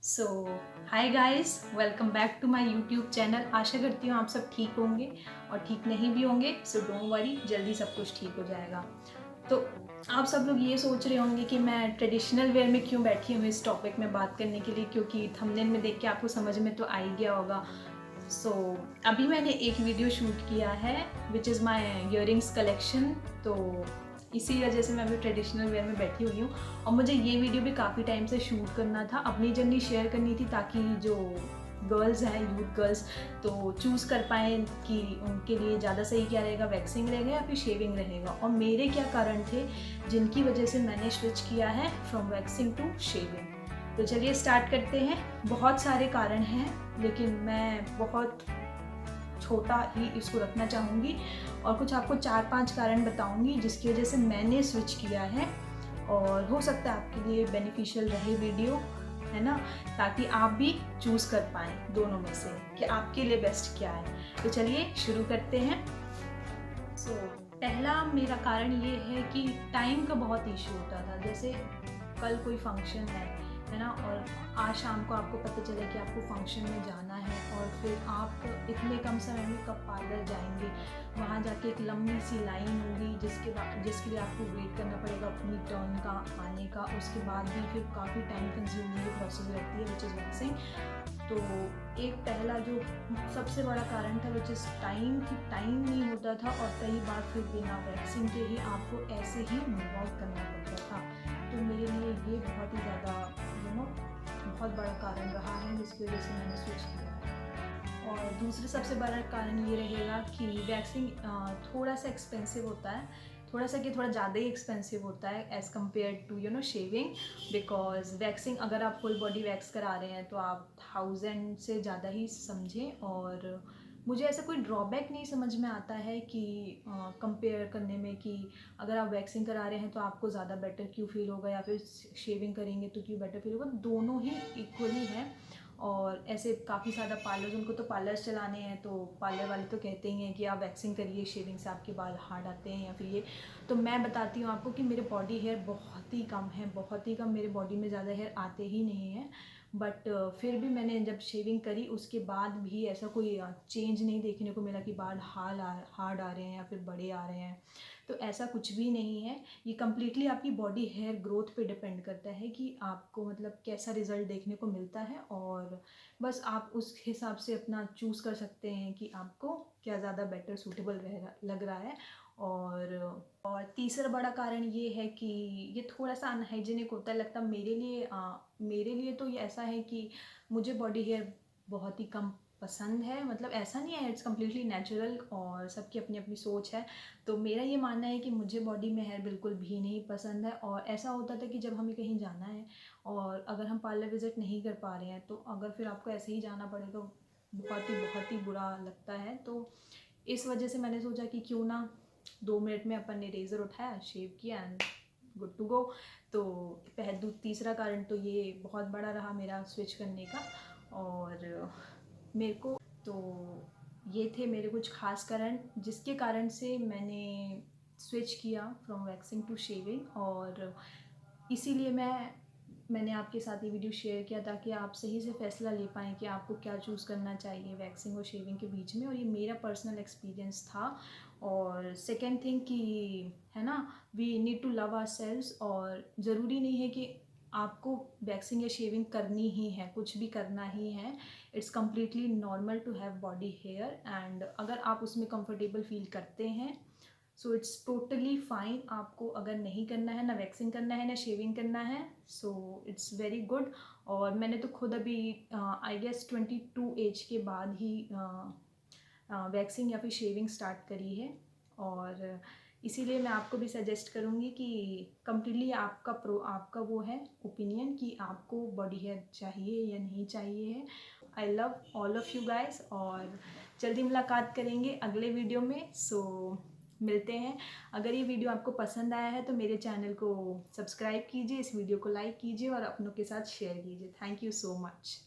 So hi guys, welcome back to my YouTube channel. आशा करती हूँ आप सब ठीक होंगे और ठीक नहीं भी होंगे, सो डोंट वरी, जल्दी सब कुछ ठीक हो जाएगा। तो आप सब लोग ये सोच रहे होंगे कि मैं ट्रेडिशनल वेयर में क्यों बैठी हूँ इस टॉपिक में बात करने के लिए, क्योंकि थंबनेल में देख के आपको समझ में तो आ ही गया होगा। सो अभी मैंने एक वीडियो शूट किया है which is my earrings collection. तो इसी वजह से मैं अभी ट्रेडिशनल वेयर में बैठी हुई हूँ और मुझे ये वीडियो भी काफ़ी टाइम से शूट करना था, अपनी जर्नी शेयर करनी थी ताकि जो गर्ल्स हैं, यूथ गर्ल्स, तो चूज़ कर पाएँ कि उनके लिए ज़्यादा सही क्या रहेगा, वैक्सिंग रहेगा या फिर शेविंग रहेगा, और मेरे क्या कारण थे जिनकी वजह से मैंने स्विच किया है फ्रॉम वैक्सिंग टू शेविंग। तो चलिए स्टार्ट करते हैं। बहुत सारे कारण हैं लेकिन मैं बहुत छोटा ही इसको रखना चाहूँगी और कुछ आपको 4-5 कारण बताऊँगी जिसकी वजह से मैंने स्विच किया है, और हो सकता है आपके लिए बेनिफिशियल रहे वीडियो, है ना, ताकि आप भी चूज़ कर पाएँ दोनों में से कि आपके लिए बेस्ट क्या है। तो चलिए शुरू करते हैं। सो पहला मेरा कारण ये है कि टाइम का बहुत इशू होता था। जैसे कल कोई फंक्शन है ना, और आज शाम को आपको पता चले कि आपको फंक्शन में जाना है और फिर आप इतने कम समय में कब पार्लर जाएंगे, वहाँ जाके एक लंबी सी लाइन होगी जिसके लिए आपको वेट करना पड़ेगा अपनी टर्न का आने का। उसके बाद भी फिर काफ़ी टाइम कंज्यूमिंग प्रोसेस रहती है विच इज़ वैक्सिंग। तो एक पहला जो सबसे बड़ा कारण था विच इज़ टाइम, कि टाइम नहीं होता था और कई बार फिर बिना वैक्सीन के ही आपको ऐसे ही मूव आउट करना पड़ता था। तो मेरे लिए ये बहुत ही ज़्यादा बहुत बड़ा कारण रहा है जिसकी वजह से मैंने स्विच किया है। और दूसरा सबसे बड़ा कारण ये रहेगा कि वैक्सिंग थोड़ा सा एक्सपेंसिव होता है, थोड़ा सा कि थोड़ा ज़्यादा ही एक्सपेंसिव होता है as compared to shaving. Because waxing अगर आप फुल बॉडी वैक्स करा रहे हैं तो आप 1000 से ज़्यादा ही समझें। और मुझे ऐसा कोई ड्रॉबैक नहीं समझ में आता है कि कंपेयर करने में कि अगर आप वैक्सिंग करा रहे हैं तो आपको ज़्यादा बेटर क्यों फील होगा या फिर शेविंग करेंगे तो क्यों बेटर फील होगा। दोनों ही इक्वली हैं। और ऐसे काफ़ी ज़्यादा पार्लर्स, उनको तो पार्लर्स चलाने हैं तो पार्लर वाले तो कहते ही हैं कि आप वैक्सिंग करिए, शेविंग से आपके बाल हार्ड आते हैं या फिर ये। तो मैं बताती हूँ आपको कि मेरे बॉडी हेयर बहुत ही कम है, बहुत ही कम, मेरे बॉडी में ज़्यादा हेयर आते ही नहीं हैं। बट फिर भी मैंने जब शेविंग करी उसके बाद भी ऐसा कोई चेंज नहीं देखने को मिला कि बाल हार्ड आ रहे हैं या फिर बड़े आ रहे हैं। तो ऐसा कुछ भी नहीं है। ये कम्प्लीटली आपकी बॉडी हेयर ग्रोथ पे डिपेंड करता है कि आपको मतलब कैसा रिज़ल्ट देखने को मिलता है, और बस आप उस हिसाब से अपना चूज़ कर सकते हैं कि आपको क्या ज़्यादा बेटर सूटेबल लग रहा है। और तीसरा बड़ा कारण ये है कि ये थोड़ा सा अनहाइजीनिक होता है लगता है मेरे लिए। तो ये ऐसा है कि मुझे बॉडी हेयर बहुत ही कम पसंद है, मतलब ऐसा नहीं है, इट्स कम्प्लीटली नेचुरल और सबकी अपनी अपनी सोच है। तो मेरा ये मानना है कि मुझे बॉडी में हेयर बिल्कुल भी नहीं पसंद है। और ऐसा होता था कि जब हमें कहीं जाना है और अगर हम पार्लर विज़िट नहीं कर पा रहे हैं तो अगर फिर आपको ऐसे ही जाना पड़े तो बहुत ही बुरा लगता है। तो इस वजह से मैंने सोचा कि क्यों ना 2 मिनट में अपन ने रेज़र उठाया, शेव किया एंड गुड टू गो। तो तीसरा कारण तो ये बहुत बड़ा रहा मेरा स्विच करने का। और मेरे को तो ये थे मेरे कुछ खास कारण जिसके कारण से मैंने स्विच किया फ्रॉम वैक्सिंग टू शेविंग। और इसीलिए मैंने आपके साथ ये वीडियो शेयर किया ताकि आप सही से फैसला ले पाएँ कि आपको क्या चूज़ करना चाहिए वैक्सिंग और शेविंग के बीच में। और ये मेरा पर्सनल एक्सपीरियंस था। और सेकेंड थिंग कि है ना, we need to love ourselves, और ज़रूरी नहीं है कि आपको वैक्सिंग या शेविंग करनी ही है, कुछ भी करना ही है। It's completely normal to have body hair, and अगर आप उसमें कंफर्टेबल फील करते हैं सो इट्स टोटली फाइन। आपको अगर नहीं करना है, ना वैक्सिंग करना है ना शेविंग करना है, सो इट्स वेरी गुड। और मैंने तो खुद अभी आई गेस 22 एज के बाद ही वैक्सिंग या फिर शेविंग स्टार्ट करी है। और इसीलिए मैं आपको भी सजेस्ट करूँगी कि कम्प्लीटली आपका वो है ओपिनियन कि आपको बॉडी हेयर चाहिए या नहीं चाहिए है। I love all of you guys, और जल्दी मुलाकात करेंगे अगले वीडियो में। सो मिलते हैं। अगर ये वीडियो आपको पसंद आया है तो मेरे चैनल को सब्सक्राइब कीजिए, इस वीडियो को लाइक कीजिए और अपनों के साथ शेयर कीजिए। Thank you so much.